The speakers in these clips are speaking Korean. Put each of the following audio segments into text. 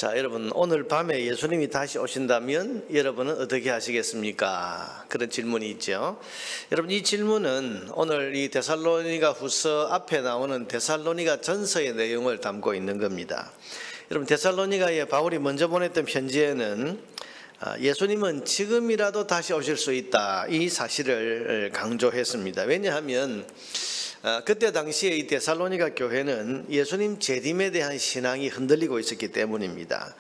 자, 여러분, 오늘 밤에 예수님이 다시 오신다면 여러분은 어떻게 하시겠습니까? 그런 질문이 있죠. 여러분, 이 질문은 오늘 이 데살로니가 후서 앞에 나오는 데살로니가 전서의 내용을 담고 있는 겁니다. 여러분, 데살로니가에 바울이 먼저 보냈던 편지에는 예수님은 지금이라도 다시 오실 수 있다, 이 사실을 강조했습니다. 왜냐하면 그때 당시에 이 데살로니가 교회는 예수님 재림에 대한 신앙이 흔들리고 있었기 때문입니다.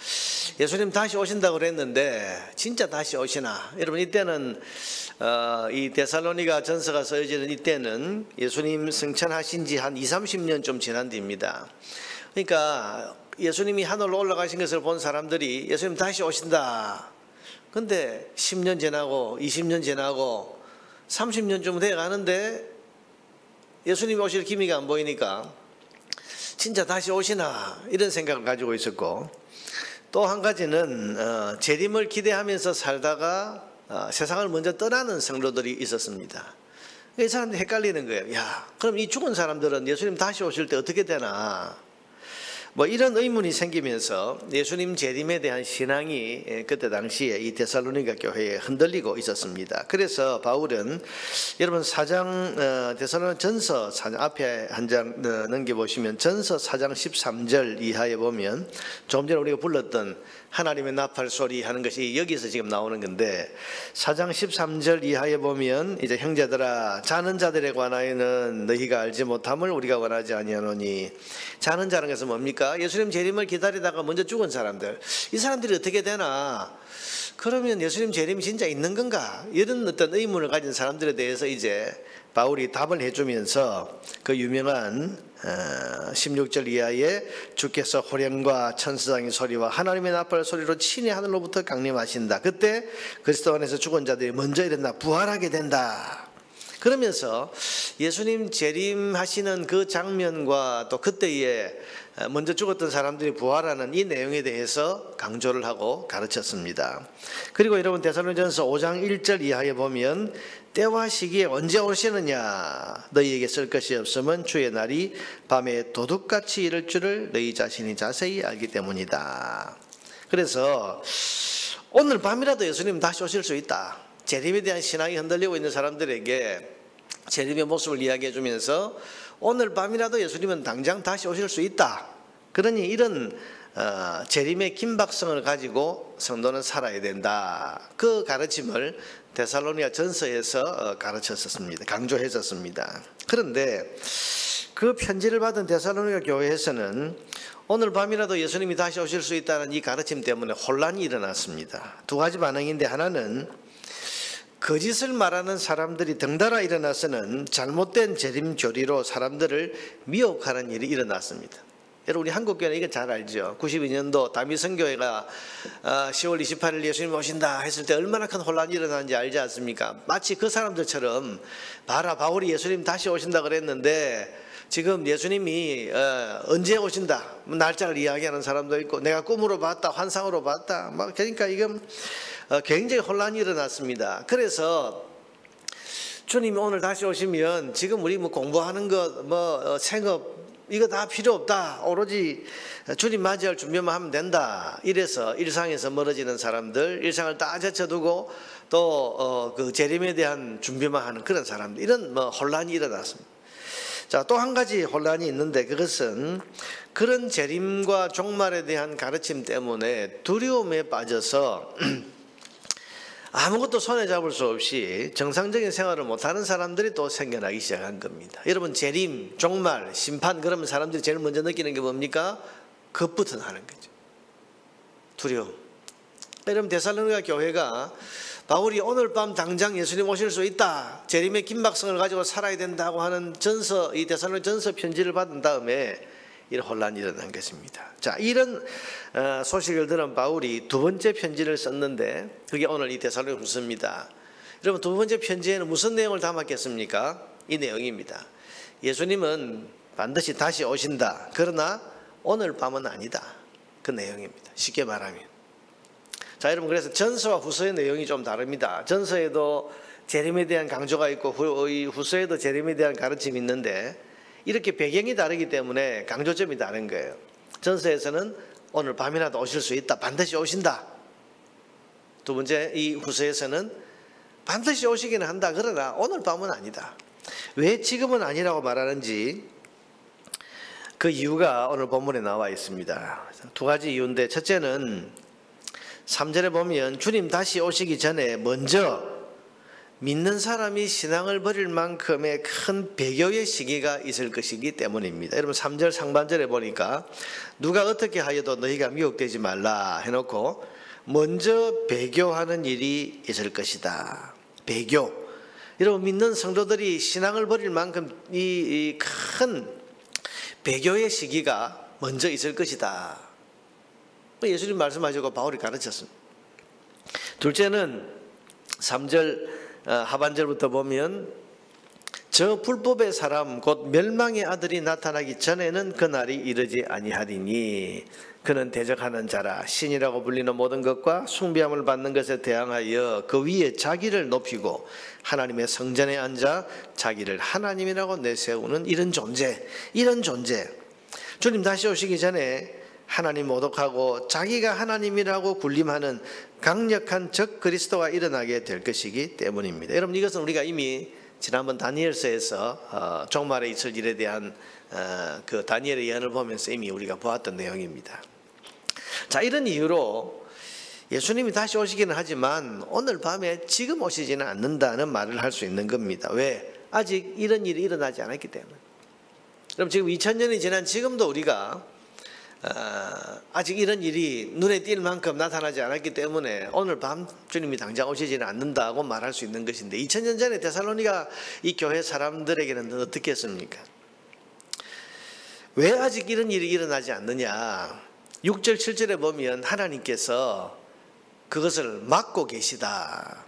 예수님 다시 오신다고 그랬는데 진짜 다시 오시나? 여러분, 이때는 이 데살로니가 전서가 써지는 이때는 예수님 승천하신 지 한 20-30년 좀 지난 뒤입니다. 그러니까 예수님이 하늘로 올라가신 것을 본 사람들이 예수님 다시 오신다. 근데 10년 지나고 20년 지나고 30년쯤 돼 가는데 예수님이 오실 기미가 안 보이니까 진짜 다시 오시나, 이런 생각을 가지고 있었고, 또 한 가지는 재림을 기대하면서 살다가 세상을 먼저 떠나는 성도들이 있었습니다. 이 사람들이 헷갈리는 거예요. 야, 그럼 이 죽은 사람들은 예수님 다시 오실 때 어떻게 되나? 뭐 이런 의문이 생기면서 예수님 재림에 대한 신앙이 그때 당시에 이 데살로니가 교회에 흔들리고 있었습니다. 그래서 바울은 여러분 4장 데살로니가 전서 4장 앞에 한 장 넘겨보시면 전서 4장 13절 이하에 보면 조금 전에 우리가 불렀던 하나님의 나팔 소리 하는 것이 여기서 지금 나오는 건데, 4장 13절 이하에 보면 이제 형제들아, 자는 자들에 관하여는 너희가 알지 못함을 우리가 원하지 아니하노니. 자는 자는 것은 뭡니까? 예수님 재림을 기다리다가 먼저 죽은 사람들, 이 사람들이 어떻게 되나? 그러면 예수님 재림이 진짜 있는 건가? 이런 어떤 의문을 가진 사람들에 대해서 이제 바울이 답을 해주면서 그 유명한 16절 이하에 주께서 호령과 천사장의 소리와 하나님의 나팔 소리로 친히 하늘로부터 강림하신다. 그때 그리스도 안에서 죽은 자들이 먼저 일어나 부활하게 된다. 그러면서 예수님 재림하시는 그 장면과 또 그때에 먼저 죽었던 사람들이 부활하는 이 내용에 대해서 강조를 하고 가르쳤습니다. 그리고 여러분 데살로니가전서 5장 1절 이하에 보면 때와 시기에 언제 오시느냐, 너희에게 쓸 것이 없으면 주의 날이 밤에 도둑같이 이를 줄을 너희 자신이 자세히 알기 때문이다. 그래서 오늘 밤이라도 예수님 다시 오실 수 있다. 재림에 대한 신앙이 흔들리고 있는 사람들에게 재림의 모습을 이야기해 주면서 오늘 밤이라도 예수님은 당장 다시 오실 수 있다. 그러니 이런 재림의 긴박성을 가지고 성도는 살아야 된다. 그 가르침을 데살로니가 전서에서 가르쳤었습니다. 강조했었습니다. 그런데 그 편지를 받은 데살로니가 교회에서는 오늘 밤이라도 예수님이 다시 오실 수 있다는 이 가르침 때문에 혼란이 일어났습니다. 두 가지 반응인데, 하나는 거짓을 말하는 사람들이 덩달아 일어나서는 잘못된 재림 교리로 사람들을 미혹하는 일이 일어났습니다. 여러분, 우리 한국교회는 이거 잘 알죠. 92년도 다미성교회가 10월 28일 예수님 오신다 했을 때 얼마나 큰 혼란이 일어났는지 알지 않습니까? 마치 그 사람들처럼 봐라, 바울이 예수님 다시 오신다 그랬는데 지금 예수님이 언제 오신다 날짜를 이야기하는 사람도 있고, 내가 꿈으로 봤다, 환상으로 봤다, 막 그러니까 이건 굉장히 혼란이 일어났습니다. 그래서 주님이 오늘 다시 오시면 지금 우리 뭐 공부하는 것, 생업 이거 다 필요 없다, 오로지 주님 맞이할 준비만 하면 된다, 이래서 일상에서 멀어지는 사람들, 일상을 다 제쳐두고 또 그 재림에 대한 준비만 하는 그런 사람들, 이런 혼란이 일어났습니다. 자, 또 한 가지 혼란이 있는데, 그것은 그런 재림과 종말에 대한 가르침 때문에 두려움에 빠져서 아무것도 손에 잡을 수 없이 정상적인 생활을 못하는 사람들이 또 생겨나기 시작한 겁니다. 여러분, 재림, 종말, 심판, 그러면 사람들이 제일 먼저 느끼는 게 뭡니까? 겁부터 나는 거죠. 두려움. 여러분, 데살로니가 교회가 바울이 오늘 밤 당장 예수님 오실 수 있다, 재림의 긴박성을 가지고 살아야 된다고 하는 전서, 이 데살로니가 전서 편지를 받은 다음에 이런 혼란이 일어난 것입니다. 자, 이런 소식을 들은 바울이 두 번째 편지를 썼는데, 그게 오늘 이 데살로니가 후서입니다. 여러분, 두 번째 편지에는 무슨 내용을 담았겠습니까? 이 내용입니다. 예수님은 반드시 다시 오신다. 그러나 오늘 밤은 아니다. 그 내용입니다. 쉽게 말하면. 자, 여러분, 그래서 전서와 후서의 내용이 좀 다릅니다. 전서에도 재림에 대한 강조가 있고 후서에도 재림에 대한 가르침이 있는데, 이렇게 배경이 다르기 때문에 강조점이 다른 거예요. 전서에서는 오늘 밤이라도 오실 수 있다. 반드시 오신다. 두 번째, 이 후서에서는 반드시 오시기는 한다. 그러나 오늘 밤은 아니다. 왜 지금은 아니라고 말하는지 그 이유가 오늘 본문에 나와 있습니다. 두 가지 이유인데, 첫째는 3절에 보면 주님 다시 오시기 전에 먼저 믿는 사람이 신앙을 버릴 만큼의 큰 배교의 시기가 있을 것이기 때문입니다. 여러분 3절 상반절에 보니까 누가 어떻게 하여도 너희가 미혹되지 말라 해놓고 먼저 배교하는 일이 있을 것이다. 배교. 여러분 믿는 성도들이 신앙을 버릴 만큼 이 큰 배교의 시기가 먼저 있을 것이다. 예수님 말씀하시고 바울이 가르쳤습니다. 둘째는 3절 하반절부터 보면 저 불법의 사람 곧 멸망의 아들이 나타나기 전에는 그 날이 이르지 아니하리니 그는 대적하는 자라 신이라고 불리는 모든 것과 숭배함을 받는 것에 대항하여 그 위에 자기를 높이고 하나님의 성전에 앉아 자기를 하나님이라고 내세우는 이런 존재. 주님 다시 오시기 전에 하나님 모독하고 자기가 하나님이라고 군림하는 강력한 적 그리스도가 일어나게 될 것이기 때문입니다. 여러분 이것은 우리가 이미 지난번 다니엘서에서 종말에 있을 일에 대한 그 다니엘의 예언을 보면서 이미 우리가 보았던 내용입니다. 자, 이런 이유로 예수님이 다시 오시기는 하지만 오늘 밤에 지금 오시지는 않는다는 말을 할 수 있는 겁니다. 왜? 아직 이런 일이 일어나지 않았기 때문에. 그럼 지금 2000년이 지난 지금도 우리가 아직 이런 일이 눈에 띌 만큼 나타나지 않았기 때문에 오늘 밤 주님이 당장 오시지는 않는다고 말할 수 있는 것인데, 2000년 전에 데살로니가 이 교회 사람들에게는 어떻게 했습니까? 왜 아직 이런 일이 일어나지 않느냐? 6절 7절에 보면 하나님께서 그것을 막고 계시다.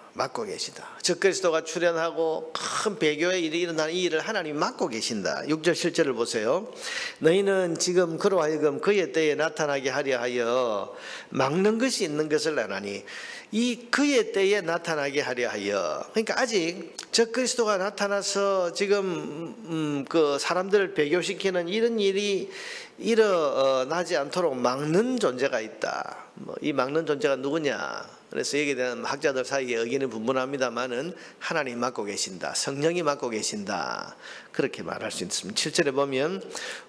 적 그리스도가 출현하고 큰 배교의 일이 일어나는 이 일을 하나님이 막고 계신다. 6절 7절을 보세요. 너희는 지금 그로 하여금 그의 때에 나타나게 하려 하여 막는 것이 있는 것을 아나니, 이 그의 때에 나타나게 하려 하여, 그러니까 아직 적 그리스도가 나타나서 지금 그 사람들을 배교시키는 이런 일이 일어나지 않도록 막는 존재가 있다. 이 막는 존재가 누구냐? 그래서 여기에 대한 학자들 사이에 의견이 분분합니다만은 하나님이 맡고 계신다, 성령이 맡고 계신다, 그렇게 말할 수 있습니다. 7절에 보면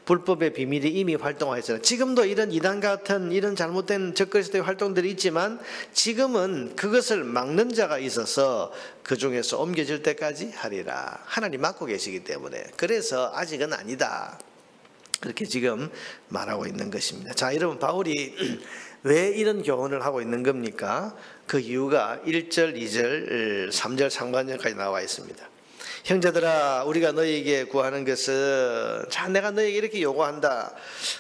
불법의 비밀이 이미 활동하였잖아요. 지금도 이런 이단 같은 이런 잘못된 적그리스도의 활동들이 있지만 지금은 그것을 막는 자가 있어서 그 중에서 옮겨질 때까지 하리라. 하나님 맡고 계시기 때문에, 그래서 아직은 아니다, 그렇게 지금 말하고 있는 것입니다. 자, 여러분 바울이 왜 이런 교훈을 하고 있는 겁니까? 그 이유가 1절, 2절, 3절 상반절까지 나와 있습니다. 형제들아, 우리가 너희에게 구하는 것은, 자, 내가 너희에게 이렇게 요구한다.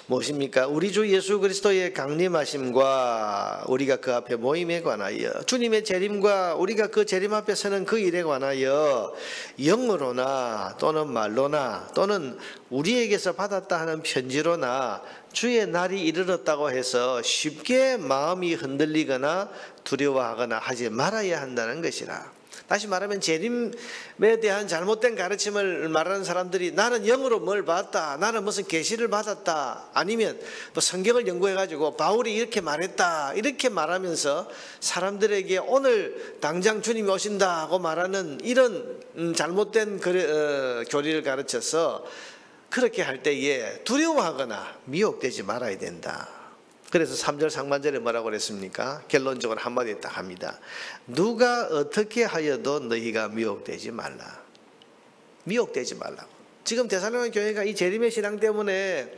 무엇입니까? 우리 주 예수 그리스도의 강림하심과 우리가 그 앞에 모임에 관하여, 주님의 재림과 우리가 그 재림 앞에 서는 그 일에 관하여 영으로나 또는 말로나 또는 우리에게서 받았다 하는 편지로나 주의 날이 이르렀다고 해서 쉽게 마음이 흔들리거나 두려워하거나 하지 말아야 한다는 것이라. 다시 말하면 재림에 대한 잘못된 가르침을 말하는 사람들이 나는 영으로 뭘 봤다, 나는 무슨 계시를 받았다, 아니면 뭐 성경을 연구해가지고 바울이 이렇게 말했다, 이렇게 말하면서 사람들에게 오늘 당장 주님이 오신다고 말하는 이런 잘못된 교리를 가르쳐서 그렇게 할 때에 두려워하거나 미혹되지 말아야 된다. 그래서 3절 상반절에 뭐라고 그랬습니까? 결론적으로 한마디 딱 합니다. 누가 어떻게 하여도 너희가 미혹되지 말라. 미혹되지 말라고. 지금 데살로니가 교회가 이 재림의 신앙 때문에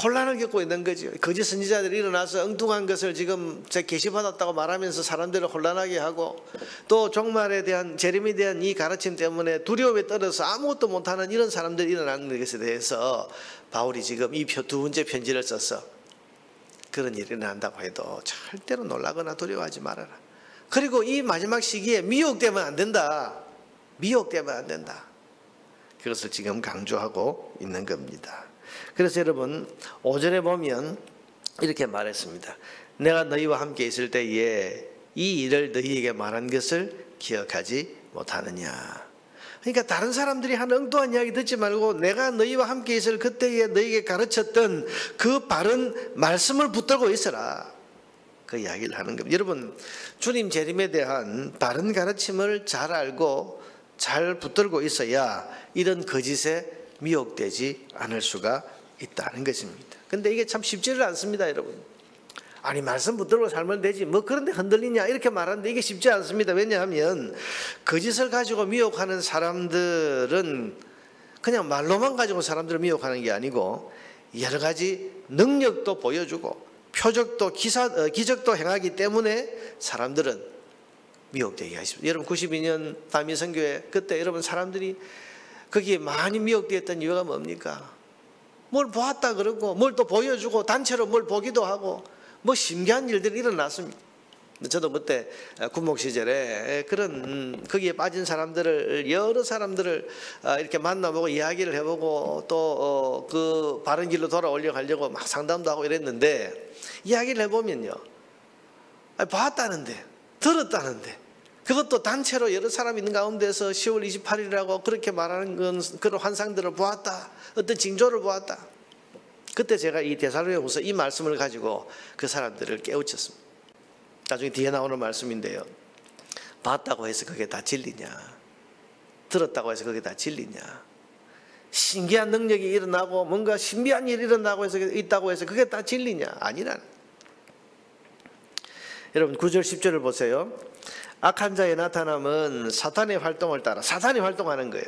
혼란을 겪고 있는 거죠. 거짓 선지자들이 일어나서 엉뚱한 것을 지금 계시받았다고 말하면서 사람들을 혼란하게 하고, 또 종말에 대한, 재림에 대한 이 가르침 때문에 두려움에 떨어서 아무것도 못하는 이런 사람들이 일어나는 것에 대해서 바울이 지금 이 두 번째 편지를 써서 그런 일이 일어난다고 해도 절대로 놀라거나 두려워하지 말아라. 그리고 이 마지막 시기에 미혹되면 안 된다. 미혹되면 안 된다. 그것을 지금 강조하고 있는 겁니다. 그래서 여러분 5절에 보면 이렇게 말했습니다. 내가 너희와 함께 있을 때에 이 일을 너희에게 말한 것을 기억하지 못하느냐. 그러니까 다른 사람들이 하는 엉뚱한 이야기 듣지 말고 내가 너희와 함께 있을 그때에 너희에게 가르쳤던 그 바른 말씀을 붙들고 있어라. 그 이야기를 하는 겁니다. 여러분, 주님 재림에 대한 바른 가르침을 잘 알고 잘 붙들고 있어야 이런 거짓에 미혹되지 않을 수가 있다는 것입니다. 근데 이게 참 쉽지를 않습니다, 여러분. 아니, 말씀 붙들고 살면 되지 뭐 그런데 흔들리냐 이렇게 말하는데 이게 쉽지 않습니다. 왜냐하면 거짓을 가지고 미혹하는 사람들은 그냥 말로만 가지고 사람들을 미혹하는 게 아니고 여러 가지 능력도 보여주고 표적도 기적도 행하기 때문에 사람들은 미혹되게 하십니다. 여러분 92년 다미 선교회 그때 여러분 사람들이 거기에 많이 미혹되었던 이유가 뭡니까? 뭘 보았다 그러고 뭘 또 보여주고 단체로 뭘 보기도 하고 뭐 신기한 일들이 일어났습니다. 저도 그때 군목 시절에 그런 거기에 빠진 사람들을 여러 사람들을 이렇게 만나보고 이야기를 해보고 또 그 바른 길로 돌아오려 하려고 막 상담도 하고 이랬는데 이야기를 해보면요, 봤다는데 들었다는데 그것도 단체로 여러 사람 있는 가운데서 10월 28일이라고 그렇게 말하는 건 그런 환상들을 보았다, 어떤 징조를 보았다. 그때 제가 이 데살로니가후서 이 말씀을 가지고 그 사람들을 깨우쳤습니다. 나중에 뒤에 나오는 말씀인데요, 봤다고 해서 그게 다 진리냐, 들었다고 해서 그게 다 진리냐, 신기한 능력이 일어나고 뭔가 신비한 일이 일어나고 해서 있다고 해서 그게 다 진리냐, 아니라는. 여러분 9절 10절을 보세요. 악한 자의 나타남은 사탄의 활동을 따라 사탄이 활동하는 거예요.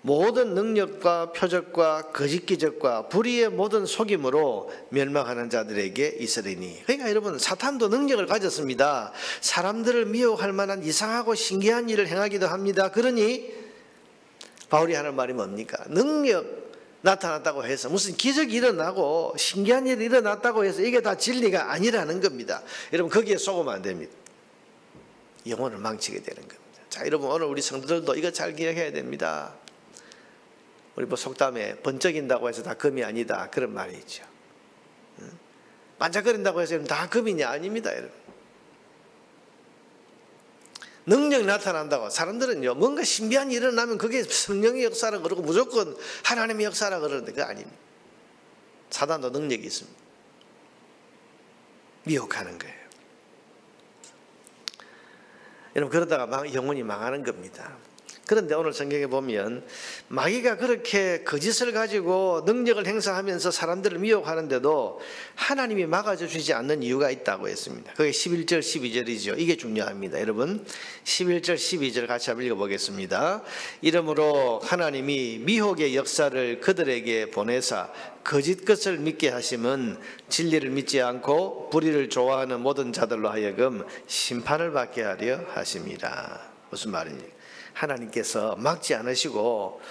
모든 능력과 표적과 거짓 기적과 불의의 모든 속임으로 멸망하는 자들에게 있으리니. 그러니까 여러분 사탄도 능력을 가졌습니다. 사람들을 미혹할 만한 이상하고 신기한 일을 행하기도 합니다. 그러니 바울이 하는 말이 뭡니까? 능력 나타났다고 해서 무슨 기적이 일어나고 신기한 일이 일어났다고 해서 이게 다 진리가 아니라는 겁니다. 여러분 거기에 속으면 안 됩니다. 영혼을 망치게 되는 겁니다. 자, 여러분 오늘 우리 성도들도 이거 잘 기억해야 됩니다. 우리 뭐 속담에 번쩍인다고 해서 다 금이 아니다 그런 말이 있죠. 반짝거린다고 해서 다 금이냐? 아닙니다, 여러분. 능력이 나타난다고 사람들은요 뭔가 신비한 일이 일어나면 그게 성령의 역사라 그러고 무조건 하나님의 역사라 그러는데 그거 아닙니다. 사단도 능력이 있습니다. 미혹하는 거예요. 여러분 그러다가 영혼이 망하는 겁니다. 그런데 오늘 성경에 보면 마귀가 그렇게 거짓을 가지고 능력을 행사하면서 사람들을 미혹하는데도 하나님이 막아주시지 않는 이유가 있다고 했습니다. 그게 11절 12절이죠. 이게 중요합니다. 여러분 11절 12절 같이 한번 읽어보겠습니다. 이러므로 하나님이 미혹의 역사를 그들에게 보내사 거짓 것을 믿게 하심은 진리를 믿지 않고 불의를 좋아하는 모든 자들로 하여금 심판을 받게 하려 하심이라. 무슨 말입니까? 하나님께서 막지 않으시고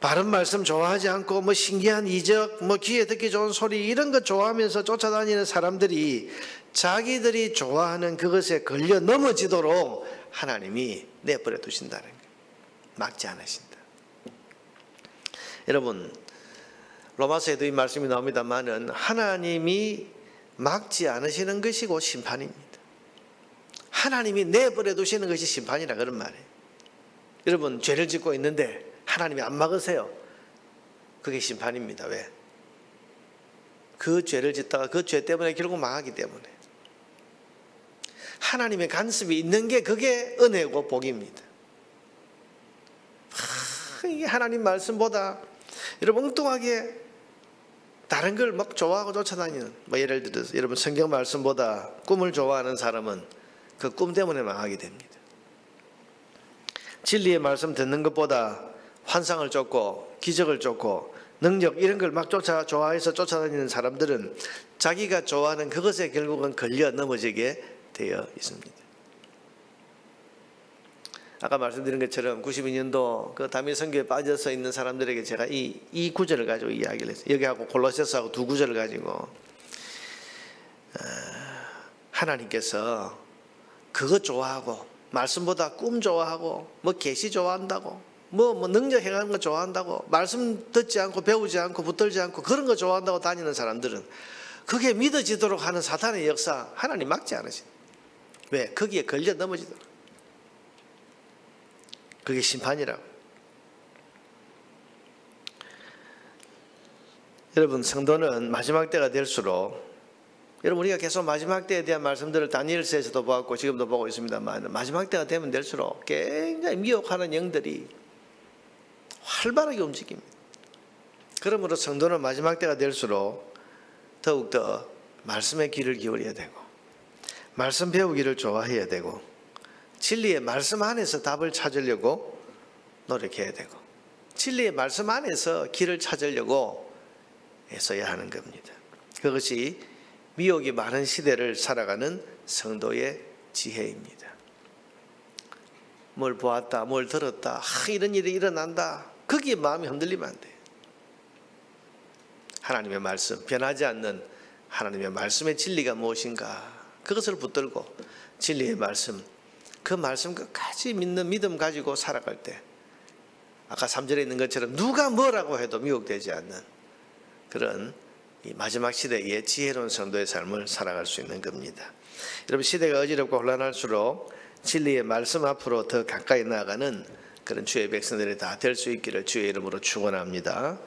바른 말씀 좋아하지 않고 뭐 신기한 이적 뭐 귀에 듣기 좋은 소리 이런 것 좋아하면서 쫓아다니는 사람들이 자기들이 좋아하는 그것에 걸려 넘어지도록 하나님이 내버려 두신다는 거예요. 막지 않으신다. 여러분 로마서에도 이 말씀이 나옵니다만은 하나님이 막지 않으시는 것이고 심판입니다. 하나님이 내버려 두시는 것이 심판이라 그런 말이에요. 여러분 죄를 짓고 있는데 하나님이 안 막으세요. 그게 심판입니다. 왜? 그 죄를 짓다가 그 죄 때문에 결국 망하기 때문에. 하나님의 간섭이 있는 게 그게 은혜고 복입니다. 이게 하나님 말씀보다 여러분 엉뚱하게 다른 걸 막 좋아하고 쫓아다니는 뭐 예를 들어서 여러분 성경 말씀보다 꿈을 좋아하는 사람은 그 꿈 때문에 망하게 됩니다. 진리의 말씀 듣는 것보다 환상을 쫓고 기적을 쫓고 능력 이런 걸 막 좋아해서 쫓아다니는 사람들은 자기가 좋아하는 그것에 결국은 걸려 넘어지게 되어 있습니다. 아까 말씀드린 것처럼 92년도 그 다미 선교에 빠져서 있는 사람들에게 제가 이 구절을 가지고 이야기를 했어요. 여기하고 골로새서하고 두 구절을 가지고 하나님께서 그거 좋아하고 말씀보다 꿈 좋아하고 뭐 계시 좋아한다고 뭐 능력 행하는 거 좋아한다고 말씀 듣지 않고 배우지 않고 붙들지 않고 그런 거 좋아한다고 다니는 사람들은 그게 믿어지도록 하는 사탄의 역사 하나님 막지 않으신다. 왜? 거기에 걸려 넘어지도록. 그게 심판이라고. 여러분, 성도는 마지막 때가 될수록, 여러분 우리가 계속 마지막 때에 대한 말씀들을 다니엘서에서도 보았고 지금도 보고 있습니다만, 마지막 때가 되면 될수록 굉장히 미혹하는 영들이 활발하게 움직입니다. 그러므로 성도는 마지막 때가 될수록 더욱더 말씀의 귀를 기울여야 되고, 말씀 배우기를 좋아해야 되고, 진리의 말씀 안에서 답을 찾으려고 노력해야 되고, 진리의 말씀 안에서 길을 찾으려고 애써야 하는 겁니다. 그것이 미혹이 많은 시대를 살아가는 성도의 지혜입니다. 뭘 보았다, 뭘 들었다, 이런 일이 일어난다, 거기에 마음이 흔들리면 안 돼요. 하나님의 말씀, 변하지 않는 하나님의 말씀의 진리가 무엇인가, 그것을 붙들고 진리의 말씀, 그 말씀 끝까지 믿는 믿음 가지고 살아갈 때, 아까 3절에 있는 것처럼 누가 뭐라고 해도 미혹되지 않는 그런 이 마지막 시대의 지혜로운 성도의 삶을 살아갈 수 있는 겁니다. 여러분, 시대가 어지럽고 혼란할수록 진리의 말씀 앞으로 더 가까이 나아가는 그런 주의 백성들이 다 될 수 있기를 주의 이름으로 축원합니다.